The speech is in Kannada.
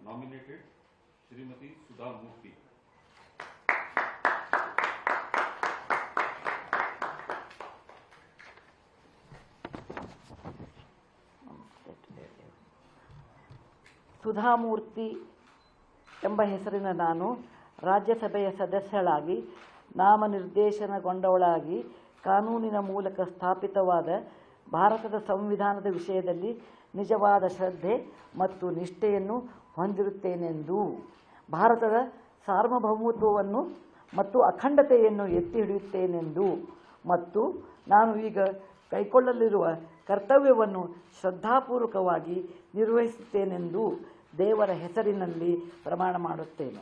nominated Srimati Sudha Murthy. Sudha Murthy ಎಂಬ ಹೆಸರಿನ ನಾನು ರಾಜ್ಯಸಭೆಯ ಸದಸ್ಯಳಾಗಿ ನಾಮನಿರ್ದೇಶನಗೊಂಡವಳಾಗಿ ಕಾನೂನಿನ ಮೂಲಕ ಸ್ಥಾಪಿತವಾದ ಭಾರತದ ಸಂವಿಧಾನದ ವಿಷಯದಲ್ಲಿ ನಿಜವಾದ ಶ್ರದ್ಧೆ ಮತ್ತು ನಿಷ್ಠೆಯನ್ನು ಹೊಂದಿರುತ್ತೇನೆಂದು, ಭಾರತದ ಸಾರ್ವಭೌಮತ್ವವನ್ನು ಮತ್ತು ಅಖಂಡತೆಯನ್ನು ಎತ್ತಿ ಹಿಡಿಯುತ್ತೇನೆಂದು ಮತ್ತು ನಾನು ಈಗ ಕೈಗೊಳ್ಳಲಿರುವ ಕರ್ತವ್ಯವನ್ನು ಶ್ರದ್ಧಾಪೂರ್ವಕವಾಗಿ ನಿರ್ವಹಿಸುತ್ತೇನೆಂದು ದೇವರ ಹೆಸರಿನಲ್ಲಿ ಪ್ರಮಾಣ ಮಾಡುತ್ತೇನೆ.